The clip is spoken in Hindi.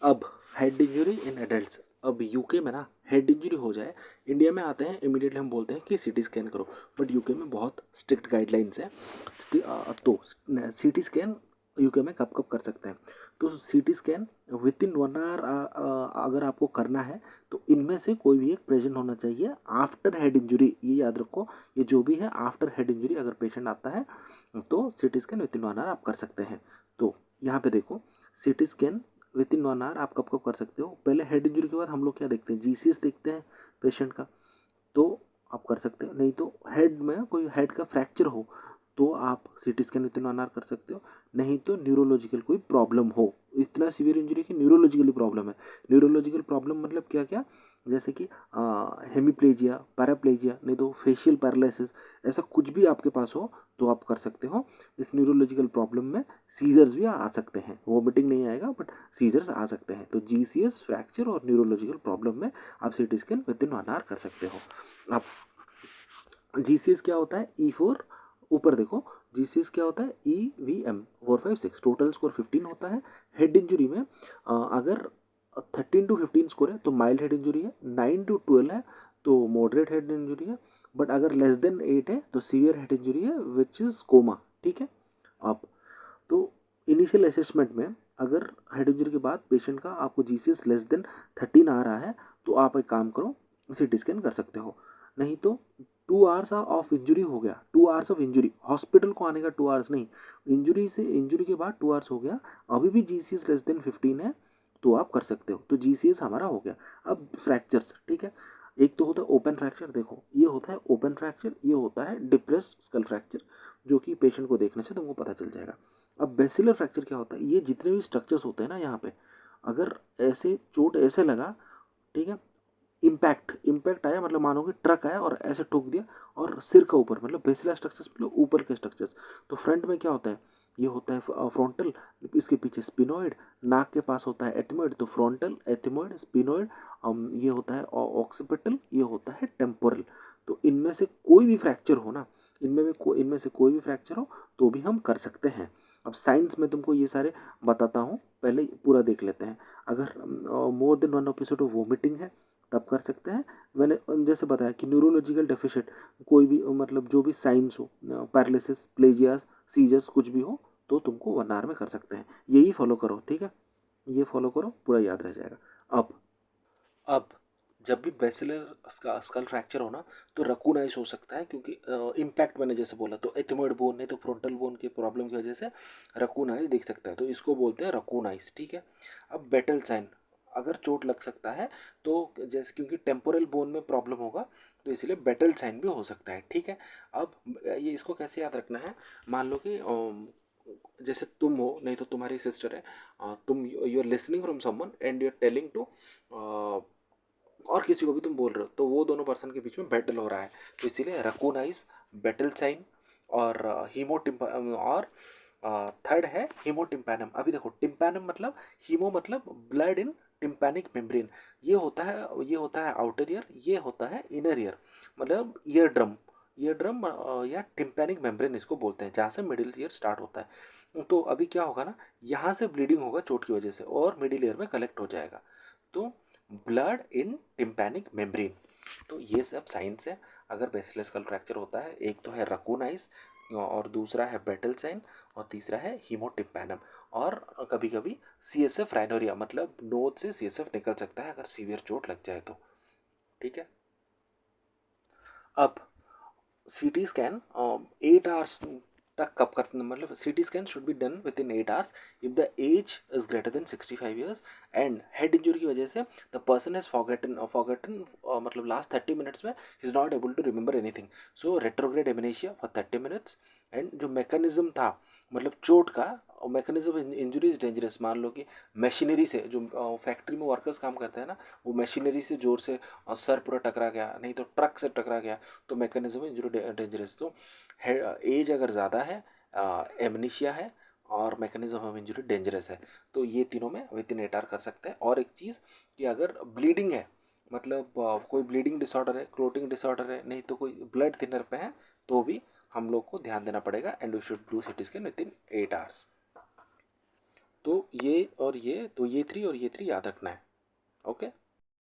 अब हेड इंजरी इन एडल्ट्स, अब यूके में ना हेड इंजरी हो जाए, इंडिया में आते हैं इमीडिएटली हम बोलते हैं कि सीटी स्कैन करो, बट यूके में बहुत स्ट्रिक्ट गाइडलाइंस है। तो सीटी स्कैन यूके में कब कब कर सकते हैं, तो CT scan with in 1 our अगर आपको करना है तो इनमें से कोई भी एक प्रेजेंट होना चाहिए आफ्टर हेड इंजरी, ये याद रखो, ये जो भी है आफ्टर हेड इंजरी अगर पेशेंट आता है तो CT scan with in 1 our आप कर सकते हैं। तो यहाँ पे देखो, CT scan with in 1 our आप कब कब कर सकते हो, पहले हेड इंजरी के बाद हम लोग क्या देखते हैं, जीसीएस देखते हैं पेशेंट का, तो आप कर सकते हो। नहीं तो हेड में कोई हेड का फ्रैक्चर हो तो आप CT scan with in 1 our कर सकते हो। नहीं तो न्यूरोलॉजिकल कोई प्रॉब्लम हो, इतना सीवियर इंजरी की न्यूरोलॉजिकली प्रॉब्लम है। न्यूरोलॉजिकल प्रॉब्लम मतलब क्या क्या, जैसे कि हेमीप्लेजिया, पैराप्लेजिया, नहीं तो फेशियल पैरालिसिस, ऐसा कुछ भी आपके पास हो तो आप कर सकते हो। इस न्यूरोलॉजिकल प्रॉब्लम में सीजर्स भी आ सकते हैं, वोमिटिंग नहीं आएगा बट सीजर्स आ सकते हैं। तो जीसीएस, फ्रैक्चर और न्यूरोलॉजिकल प्रॉब्लम में आप CT scan with in 1 our कर सकते हो। आप जीसीएस क्या होता है, E4, ऊपर देखो, जीसीएस क्या होता है, EVM 456, टोटल स्कोर 15 होता है। हेड इंजरी में अगर 13 to 15 स्कोर है तो माइल्ड हेड इंजरी है, 9 to 12 है तो मॉडरेट हेड इंजरी है, बट अगर लेस देन 8 है तो सीवियर हेड इंजरी है विच इज़ कोमा। ठीक है। अब तो इनिशियल असेसमेंट में अगर हेड इंजरी के बाद पेशेंट का आपको जीसीएस लेस देन 13 आ रहा है तो आप एक काम करो, सीटी स्कैन कर सकते हो। नहीं तो 2 आवर्स ऑफ इंजरी हो गया, 2 आवर्स ऑफ इंजरी, हॉस्पिटल को आने का 2 आवर्स नहीं, इंजरी से इंजरी के बाद 2 आवर्स हो गया, अभी भी जीसीएस लेस देन 15 है तो आप कर सकते हो, तो जीसीएस हमारा हो गया। अब फ्रैक्चर्स, ठीक है, एक तो होता है ओपन फ्रैक्चर, देखो ये होता है ओपन फ्रैक्चर, ये होता है डिप्रेस्ड स्कल फ्रैक्चर, जो कि पेशेंट को देखने से तुमको पता चल जाएगा। अब बेसिलर फ्रैक्चर क्या होता है, ये जितने भी स्ट्रक्चर्स होते हैं ना यहाँ पे, अगर ऐसे चोट ऐसे लगा, ठीक है, इम्पैक्ट आया मतलब मानो कि ट्रक आया और ऐसे ठोक दिया और सिर का ऊपर, मतलब बेसिलर स्ट्रक्चर्स मतलब ऊपर के स्ट्रक्चर्स। तो फ्रंट में क्या होता है, ये होता है फ्रंटल, इसके पीछे स्पिनोइड, नाक के पास होता है एथमोइड, तो फ्रंटल, एथमोइड, स्पिनोइड, ये होता है ऑक्सीपिटल, ये होता है टेम्पोरल। तो इनमें से कोई भी फ्रैक्चर हो ना, इनमें से कोई भी फ्रैक्चर हो तो भी हम कर सकते हैं। अब साइंस में तुमको ये सारे बताता हूँ, पहले पूरा देख लेते हैं। अगर more than 1 episode of vomiting है तब कर सकते हैं। मैंने जैसे बताया कि न्यूरोलॉजिकल डेफिशिएंट कोई भी मतलब जो भी साइंस हो, पैरालिसिस, प्लेजियास, सीजर्स कुछ भी हो तो तुमको 1 आवर में कर सकते हैं। यही फॉलो करो, ठीक है, ये फॉलो करो, पूरा याद रह जाएगा। अब जब भी बेसिलर स्कल फ्रैक्चर हो ना तो रकूनाइज हो सकता है, क्योंकि इम्पैक्ट मैंने जैसे बोला तो एथमोइड बोन नहीं तो फ्रंटल बोन की प्रॉब्लम की वजह से रकूनाइज दिख सकता है, तो इसको बोलते हैं रकूनाइज। ठीक है। अब बेटल साइन, अगर चोट लग सकता है तो जैसे क्योंकि टेम्पोरल बोन में प्रॉब्लम होगा तो इसलिए बेटल साइन भी हो सकता है। ठीक है। अब ये इसको कैसे याद रखना है, मान लो कि जैसे तुम हो, नहीं तो तुम्हारी सिस्टर है, तुम you are listening from someone and you are telling to और किसी को भी तुम बोल रहे हो, तो वो दोनों पर्सन के बीच में बैटल हो रहा है, तो इसीलिए रकोनाइज, बैटल साइन और हीमोटिम्प और थर्ड है हीमोटिम्पैनम। अभी देखो टिम्पैनम मतलब, हीमो मतलब ब्लड इन टिम्पैनिक मेम्ब्रेन, ये होता है आउटर ईयर, ये होता है इनर ईयर, मतलब ईयर ड्रम या टिम्पैनिक मेम्ब्रेन इसको बोलते हैं, जहाँ से मिडिल ईयर स्टार्ट होता है। तो अभी क्या होगा ना, यहाँ से ब्लीडिंग होगा चोट की वजह से और मिडिल ईयर में कलेक्ट हो जाएगा, तो ब्लड इन टिम्पैनिक मेम्ब्रेन। तो ये सब साइंस है। अगर बेसिलर स्कल फ्रैक्चर होता है, एक तो है रकूनाइज और दूसरा है बेटल साइन और तीसरा है हीमोटिम्पैनम, और कभी कभी CSF राइनोरिया, मतलब नोज से CSF निकल सकता है अगर सीवियर चोट लग जाए तो। ठीक है। अब CT स्कैन 8 आवर्स तक कब करना, मतलब CT scan should be done within 8 hours if the age is greater than 65 years and head injury की वजह से द पर्सन हैज फॉरगेटन मतलब लास्ट 30 मिनट्स में is not able to remember anything, so retrograde amnesia for 30 minutes. And जो मैकेनिज्म था, मतलब चोट का मैकेनिज्म इंजरी इज डेंजरस, मान लो कि मशीनरी से, जो फैक्ट्री में वर्कर्स काम करते हैं ना, वो मशीनरी से जोर से सर पूरा टकरा गया, नहीं तो ट्रक से टकरा गया, तो मैकेनिज्म इंजरी डेंजरस। तो एज अगर ज़्यादा है, एमनीशिया है और मैकेनिज्म ऑफ इंजरी डेंजरस है, तो ये तीनों में विद इन 8 आवर कर सकते हैं। और एक चीज़ कि अगर ब्लीडिंग है, मतलब कोई ब्लीडिंग डिसऑर्डर है, क्लोटिंग डिसऑर्डर है, नहीं तो कोई ब्लड थिनर पे है, तो भी हम लोग को ध्यान देना पड़ेगा and we should do CT scan within 8 hours. तो ये 3 और ये 3 याद रखना है। ओके।